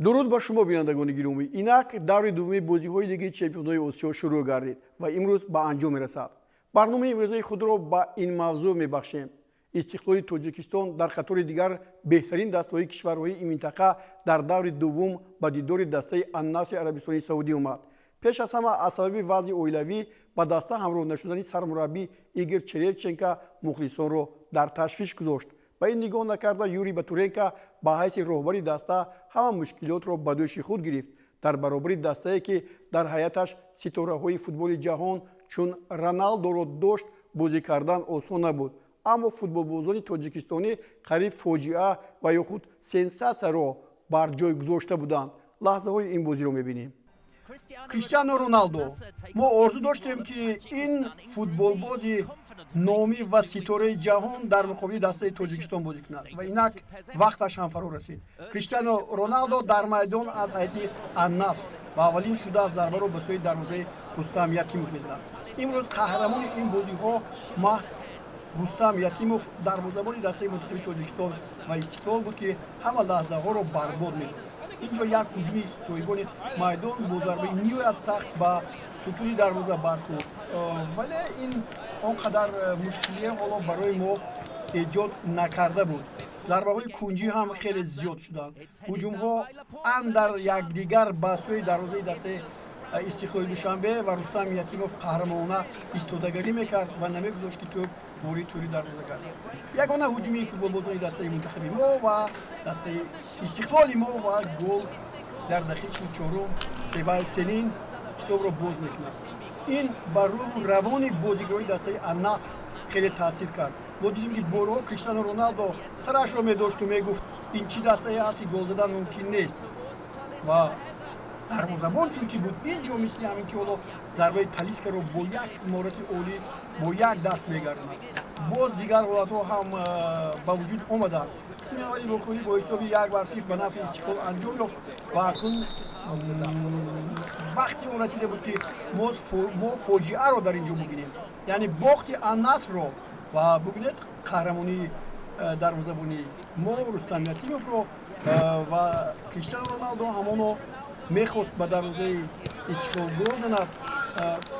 درود با شما بینندگان گرامی. اینک دور دومی بازی‌های لیگ چمپیون‌های آسیا شروع گردید و امروز به انجام می‌رسد. برنامه امروزی خود را با این موضوع می‌بخشیم. استقلال تاجیکستان در قطار دیگر بهترین دسته‌های کشورهای این منطقه در دور دوم به دیدار دسته النصر عربستان سعودی آمد. پیش از همه از سبب وضع اولیوی با دسته همراه نشدن سرمربی ایگور چریوچنکو مخلصان را در تشویش گذاشت. با این نگاه نکرده یوری باتورنکو با حیث راهبر دسته همه مشکلات را به دوش خود گرفت در برابر دسته‌ای که در حیاتش ستاره‌های فوتبال جهان چون رونالدو را داشت. بازی کردن آسان نبود، اما فوتبالبازان تاجیکستانی قریب فاجعه و یا خود سنساسیون را بر جای گذاشته بودند. لحظه‌های این بازی را می‌بینیم. کریستیانو رونالدو، ما آرزو داشتیم که این فوتبالبازی نامی و ستاره جهان در مقابل دسته تاجیکستان بازی کند و اینک وقتش هم فرا رسید. کریستیانو رونالدو در میدان از هیئت النصر و اولین شوت از ضربه را به سوی دروازه رستم یتیموف می‌زند. امروز قهرمان این بازی‌ها ما رستم یتیموف دروازه‌بان دسته منتخب تاجیکستان و استقلال بود که همه لحظه‌ها را برباد می‌کرد. اینجا یک هجومی صاحبان میدان با ضربه نهایت سخت با ستون دروازه برخورد، ولی این آنقدر مشکلی حالا برای ما ایجاد نکرده بود. ضربه‌های کنجی هم خیلی زیاد شدند. هجوم‌ها اندر یکدیگر به سوی دروازه دسته استقلال دوشنبه و رستم یتیموف قهرمانانه ایستادگی میکرد و نمیگذاشت که توپ بوری توری دروازه گردد. یگانه هجومی فوتبالبازان دسته منتخب ما و دسته استقلال ما و گل در دقیقه 44 سیبای سنین حساب را باز میکند. این بر روح روان بازیگرای دسته النصر خیلی تاثیر کرد. ما دیدیم که بارها کریستیانو رونالدو سرش را میداشت و میگفت این چی دسته هستی، گل زدن ممکن نیست. و دروازه‌بان چون که بود اینجا مثل همین که حالا ضربه تالیسکا رو با یک مهارت عالی با یک دست میگردند. باز دیگر حالت‌ها هم با وجود اومدند. قسم اولی بخوری با حساب 1-0 به نفع استقلال انجام یافت و اکنون وقتی اون رسیده بود که ما فاجعه رو در اینجا ببینیم، یعنی باخت النصر رو و ببینید قهرمانی دروازه‌بانی ما رستم یتیموف رو و کریستیانو رونالدو همونو میخواست به دروازه استقلال گل زند.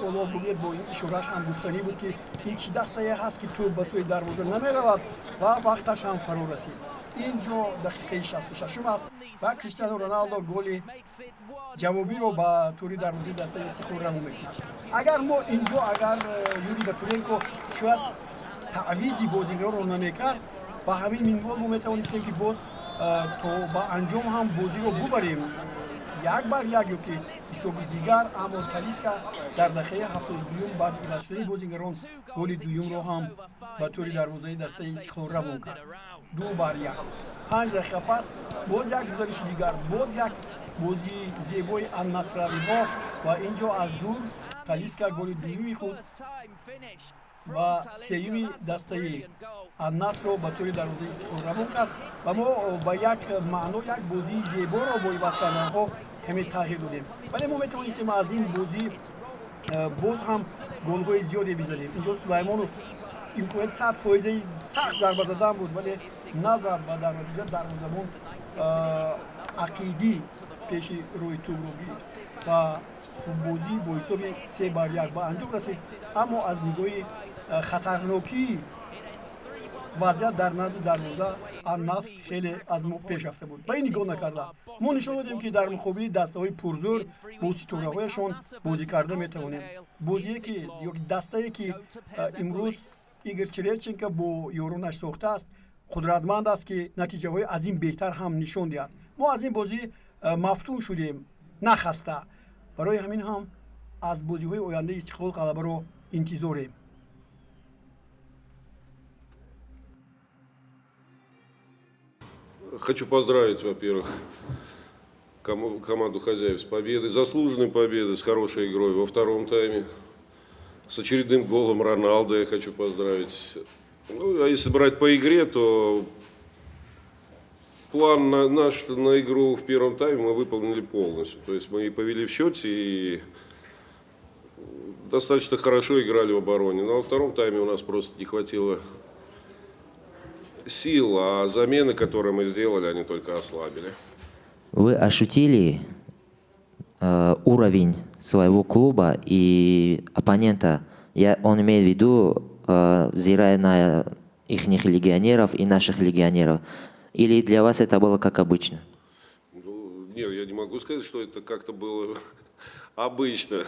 اولا بگید با این اشارهش هم گفتنی بود که این چی دسته هست که توپ به سوی دروازه نمیرود و وقتش هم فرا رسید. اینجا دقیقه 66 است و کریستیانو رونالدو گل جوابی رو به توری دروازه دسته استقلال رمو میکند. اگر ما اینجا یوری باتورنکو شاید تعویضی بازیگر رو نمیکرد، با همین منوال ما میتوانستیم که باز تا با انجام هم بازی رو ببریم. یک بار یک که حساب دیگر، اما تالیسکا در دقیقه 72 بعد عوض شدن بازیگران گل دوم رو هم به طور دروازه دسته استقلال روان کرد. 2-1. 5 دقیقه پس باز یک گزارش دیگر، باز یک بازی زیبای النصراوی ها و اینجا از دور تالیسکا گل دومی خود و سیمی دسته النصر رو به طور دروازه استقلال روان کرد و ما با یک معنی یک بازی زیبا رو با عوض کردن ها کمی تغییر دادیم، ولی ما میتوانستیم از این بازی باز هم گل‌های زیادی بزنیم. اینجا سلیمانوف امکانات 100% سخت ضربه زدن بود ولی نزد و در نتیجه دروازه‌بان عقیدی پیش روی توپ رو گرفت و بازی با حساب 3-1 به انجام رسید. اما از نگاه خطرناکی وضعیت در نزد دروازه النصر خیلی از ما پیش رفته بود. به این نگاه نکرده ما نشان دادیم که در مقابل دسته‌های پرزور با ستاره‌هایشان بازی کرده میتوانیم. بازی که یا دسته‌ای که امروز ایگور چریوچنکو با یارانش ساخته است قدرتمند است که نتیجه‌های از این بهتر هم نشان دهد. ما از این بازی مفتون شدیم، نخسته. برای همین هم از بازی‌های آینده استقلال غلبه رو انتظاریم. Хочу поздравить, во-первых, команду хозяев с победой, заслуженной победой, с хорошей игрой во втором тайме, с очередным голом Роналдо я хочу поздравить. Ну, а если брать по игре, то план наш на игру в первом тайме мы выполнили полностью. То есть мы и повели в счете, и достаточно хорошо играли в обороне. Но во втором тайме у нас просто не хватило сил, а замены, которые мы сделали, они только ослабили. Вы ощутили уровень своего клуба и оппонента? Он имеет в виду, взирая на их легионеров и наших легионеров. Или для вас это было как обычно? Ну, нет, я не могу сказать, что это как-то было обычно.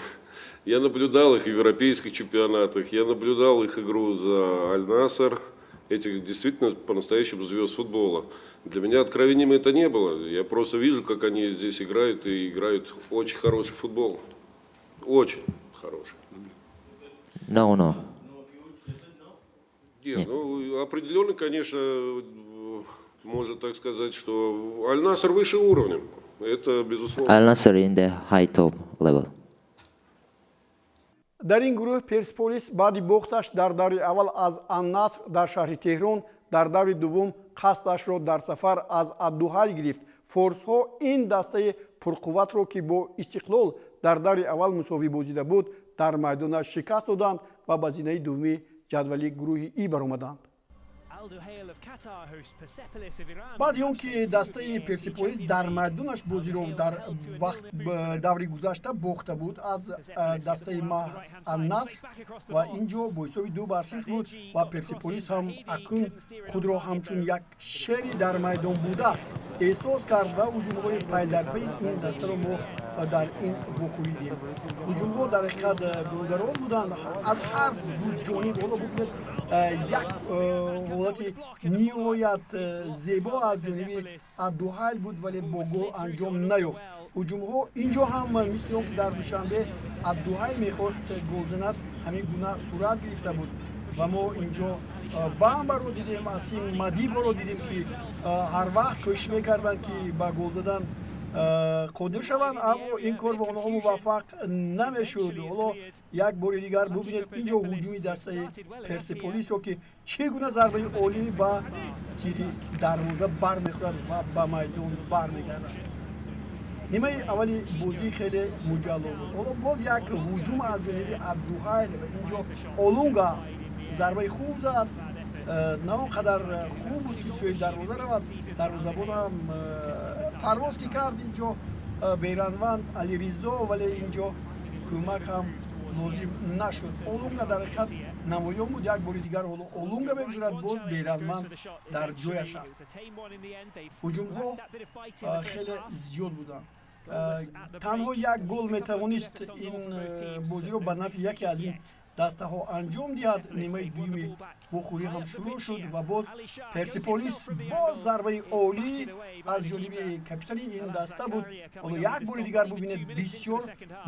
Я наблюдал их в европейских чемпионатах, я наблюдал их игру за Аль-Наср, этих действительно по-настоящему звезд футбола. Для меня откровением это не было. Я просто вижу, как они здесь играют, и играют очень хороший футбол. Очень хороший. No. Нет, ну, определенно, конечно, можно так сказать, что Аль-Наср выше уровнем. Это безусловно. Al-Nassr in the high top level. дар ин гурӯҳ персиполис баъди бохташ дар даври аввал аз ан-Наср дар шаҳри Теҳрон, дар даври дуввум қасдашро дар сафар аз ад-Дуҳай гирифт. форсҳо ин дастаи пурқувватро, ки бо Истиқлол дар даври аввал мусовӣ бозида буд, дар майдонаш шикаст доданд ва ба зинаи дуввуми ҷадвали гурӯҳи И баромаданд. баъди он ки дастаи персиполис дар майдонаш бозиро дар даври гузашта бохта буд аз дастаи ан-Наср ва ин ҷо бо ҳисоби 2-0 буд ва персиполис ҳам акнун худро ҳамчун як шери дар майдон буда эҳсос кард ва ҳуҷумҳои пайдарпайи ин дастаро мо дар ин вуқӯъ дидем. ҳуҷумҳо дар ҳақиқат дурдароз буданд аз ҳар ду ҷониб. ҳоло бубинед як ҳолати ниҳоят зебо аз ҷониби ад-Дуҳай буд, вале бо гол анҷом наёфт. ҳуҷумҳо инҷо ҳам мисли он ки дар душанбе ад-Дуҳай мехост гол занад, ҳамин гуна сурат гирифта буд ва мо инҷо Бамбаро дидем, Асим Мадиборо дидем, ки ҳар вақт кӯшиш мекарданд ки ба гол задан қодир шаванд, аммо ин кор ба онҳо муваффақ намешуд. ҳоло як бори дигар бубинед инҷо ҳуҷуми дастаи персиполисро ки чӣ гуна зарбаи олӣ ба тири дарвоза бармехӯрад ва ба майдон бармегардад. нимаи аввали бозӣ хеле муҷалло буд. ҳоло боз як ҳуҷум аз ҷониби ад-Дуҳай ва инҷо Олунга зарбаи хуб зад. на он қадар хуб буд ки сӯи дарвоза равад. дарвозабон ҳам парвоз ки кард инҷо беранванд Алиризо, вале инҷо кӯмак ҳам лозим нашуд. Олунга дар ҳақиқат намоён буд. як бори дигар ҳоло Олунга мегузарад, боз беранванд дар ҷояш аст. ҳуҷумҳо хеле зиёд буданд. танҳо як гол метавонист ин бозиро ба нафи яке аз ин дастаҳо анҷом диҳад. нимаи дуюми вуқӯӣ ҳам шурӯъ шуд ва боз персиполис боз зарбаи олӣ аз ҷониби капитани ин даста буд. ҳоло як бори дигар бубинед бисёр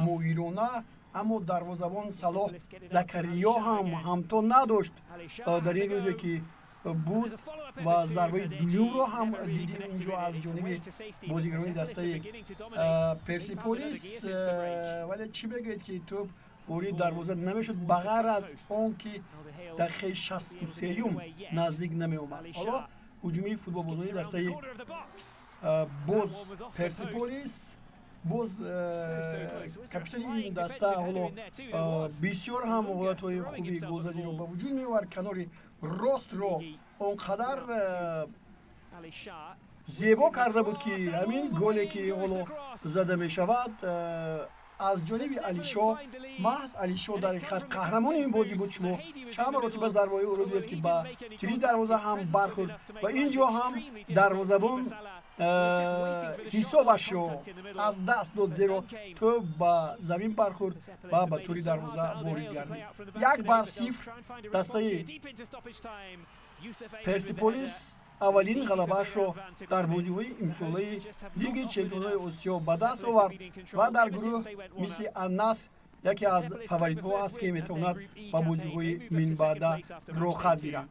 моҳирона, аммо дарвозабон Салоҳ Закариё ҳам ҳамтон надошт дар ин рӯзе ки буд ва зарбаи дуюмро ҳам дидем инҷо аз ҷониби бозигарони дастаи персиполис. вале чӣ мегӯед ки тӯб ворид дарвоза намешуд ба ғайр аз он ки дақиқаи 63-ум наздик намеомад. ҳоло ҳуҷуми футболбозони дастаи боз персиполис, боз капитани ин даста ҳоло бисёр ҳам ҳолатҳои хуби голзаниро ба вуҷуд меовард. канори ростро он қадар зебо карда буд ки ҳамин голе ки ҳоло зада мешавад аз ҷониби Алишо, маҳз Алишо дар ҳақиқат қаҳрамони ин бозӣ буд. шумо чанд маротиба зарбаҳои ӯро дидед ки ба тири дарвоза ҳам бархӯрд ва ин ҷо ҳам дарвозабон ҳисобашро аз даст дод, зеро тӯб ба замин бархӯрд ва ба тури дарвоза ворид гардид. 1-0 дастаи персиполис аввалин ғалабаашро дар бозиҳои имсолаи Лиги Чемпионҳои Осиё ба даст овард ва дар гурӯҳ мисли ан-Наср яке аз фаворитҳо аст ки метавонад ба бозиҳои минбаъда рохат гирад.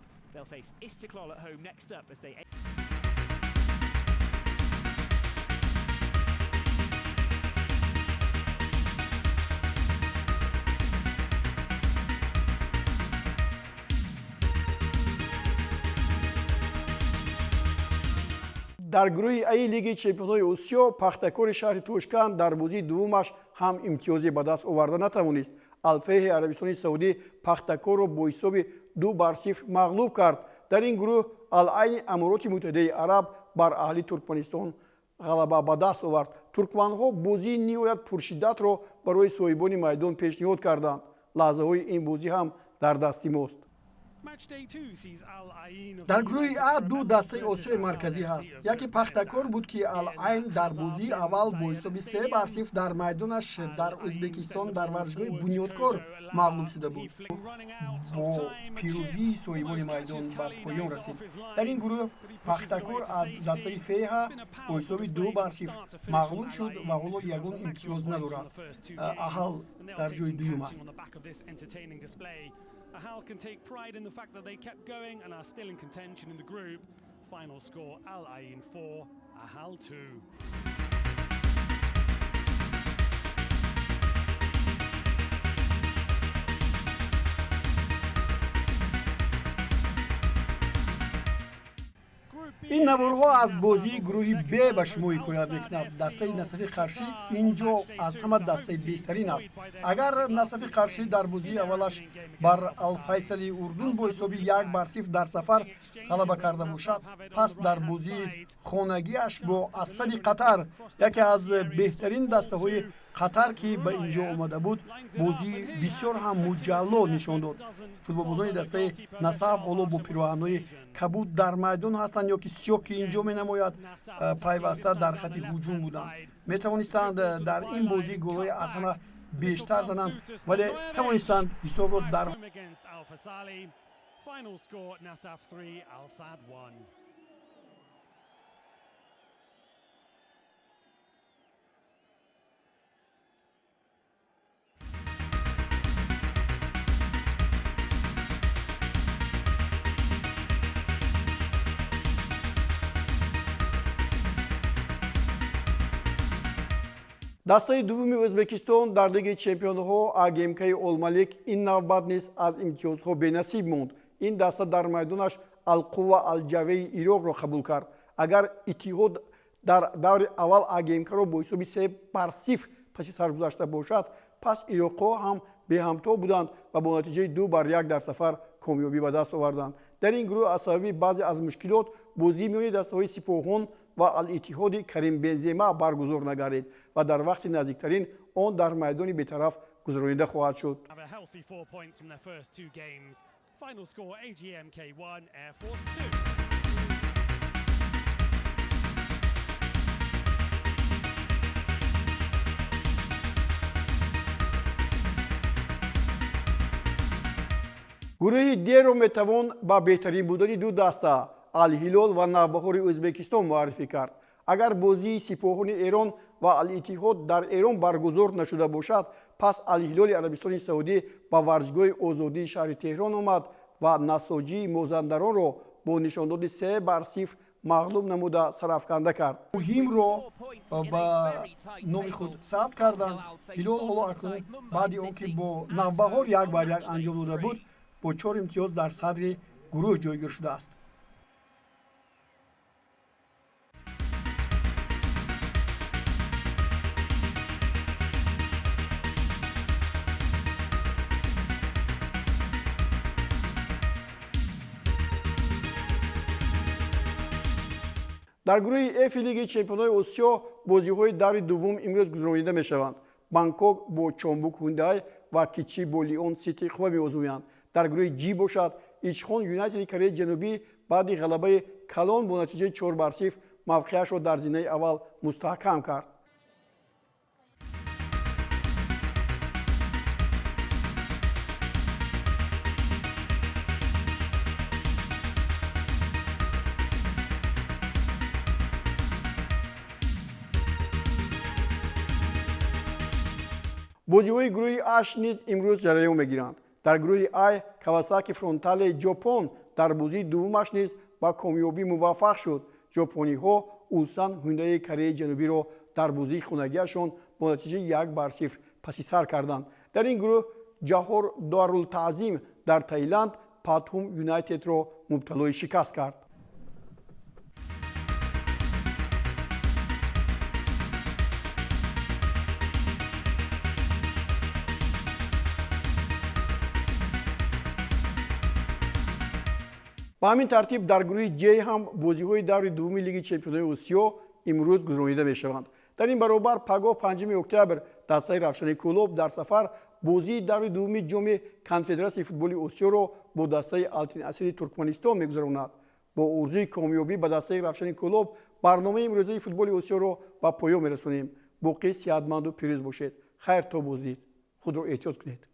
дар гурӯҳи А Лиги Чемпионҳои Осиё Пахтакори шаҳри Тошкан дар бозии дуввумаш ҳам имтиёзе ба даст оварда натавонист. Алфеҳи Арабистони Саудӣ Пахтакорро бо ҳисоби 2-0 мағлуб кард. дар ин гурӯҳ Ал-Айни Амороти Муттаҳидаи Араб бар аҳли Туркманистон ғалаба ба даст овард. туркманҳо бозии ниҳоят пуршиддатро барои соҳибони майдон пешниҳод карданд. лаҳзаҳои ин бозӣ ҳам дар дасти мост. дар гурӯҳи А ду дастаи Осиёи марказӣ ҳаст. яке пахтакор буд ки Ал-Айн дар бозии аввал бо ҳисоби 3-0 дар майдонаш дар Ӯзбекистон дар варзишгоҳи Бунёдкор мағлуб шуда буд. бо пирӯзии соҳибони майдон ба поён расид. дар ин гурӯҳ пахтакор аз дастаи Феҳа бо ҳисоби 2-0 мағлуб шуд ва ҳоло ягон имтиёз надорад. Аҳал дар ҷойи дуюм аст. Ahal can take pride in the fact that they kept going and are still in contention in the group. Final score, Al Ain 4, Ahal 2. ин наворҳо аз бозии гурӯҳи Б ба шумо ҳикоят мекунад. дастаи Насафи Қаршӣ инҷо аз ҳама дастаи беҳтарин аст. агар Насафи Қаршӣ дар бозии аввалаш бар Алфайсали Урдун бо ҳисоби 1-0 дар сафар ғалаба карда бошад, пас дар бозии хонагиаш бо Асади Қатар, яке аз беҳтарин дастаҳои Қатар ки ба инҷо омада буд, бозии бисёр ҳам муҷалло нишон дод. футболбозони дастаи Насаф ҳоло бо пироҳанҳои кабуд дар майдон ҳастанд ё ки сиёҳ ки инҷо менамояд пайваста дар хати ҳуҷум буданд. метавонистанд дар ин бозӣ голҳои аз ҳама бештар зананд, вале тавонистанд ҳисобро дар Final score, Nasaf 3, Al Sadd 1. дастаи дуввуми Ӯзбекистон дар Лигаи Чемпионҳо АГМК-и Олмалик ин навбат низ аз имтиёзҳо бенасиб монд. ин даста дар майдонаш Алқувва Алҷавеи Ироқро қабул кард. агар Иттиҳод дар даври аввал АГМК-ро бо ҳисоби 3-0 паси сар гузашта бошад, пас ироқҳо ҳам беҳамто буданд ва бо натиҷаи 2-1 дар сафар комёбӣ ба даст оварданд. дар ин гурӯҳ аз сабаби баъзе аз мушкилот бозии миёни дастаҳои Сипоҳон ва Ал-Иттиҳоди Карим Бензема баргузор нагардид ва дар вақти наздиктарин он дар майдони бетараф гузаронида хоҳад шуд. Final score, AGMK 1, Air Force 2. гурӯҳи Д-ро метавон ба беҳтарин будани ду даста Ал-Ҳилол ва Навбаҳори Ӯзбекистон муаррифӣ кард. агар бозии Сипоҳони Эрон ва Ал-Иттиҳод дар Эрон баргузор нашуда бошад, пас Ал-Ҳилоли Арабистони Саудӣ ба варзишгоҳи Озодии шаҳри Теҳрон омад ва Насоҷии Мозандаронро бо нишондоди 3-0 мағлуб намуда сарафканда кард. Муҳимро ба номи худ сабт карданд. Ҳилол ҳоло акнун баъди он ки бо Навбаҳор 1-1 анҷом дода буд, бо 4 имтиёз дар садри гурӯҳ ҷойгир шудааст. дар гурӯҳи Ф Лигаи Чемпионҳои Осиё бозиҳои даври дуввум имрӯз гузаронида мешаванд. Бангкок бо Чонбук Ҳундай ва Кичи бо Лион Сити Қувва меозмӯянд. дар гурӯҳи Ҷ бошад, Ичхон Юнайтеди Кореяи Ҷанубӣ баъди ғалабаи калон бо натиҷаи 4-0 мавқеашро дар зинаи аввал мустаҳкам кард. бозиҳои гурӯҳи Аш низ имрӯз ҷараён мегиранд. дар гурӯҳи Ай Кавасаки Фронталеи Ҷопон дар бозии дуввумаш низ ба комёбӣ муваффақ шуд. ҷопониҳо Улсан Ҳундаи Кореяи Ҷанубиро дар бозии хонагиашон бо натиҷаи 1-0 паси сар карданд. дар ин гурӯҳ Ҷаҳор Дарултаъзим дар Таиланд Патҳум Юнайтедро мубталои шикаст кард. ба ҳамин тартиб дар гурӯҳи Ҷ ҳам бозиҳои даври дуввуми Лиги Чемпионҳои Осиё امروز گذرانیده میشوند. در این برابر پگاه 5 اکتبر دسته رفشانی کلوب در سفر بازی دوری دوم جام کنفدراسیون فوتبال آسیا را با دسته التین اسیر ترکمنستان میگذراند. با آرزوی کامیابی به دسته رفشانی کلوب برنامه امروزی فوتبال آسیا را به پایان میرسانیم. باقی صحتمند و پیروز باشید. خیر تا بازدید. خود را احتیاط کنید.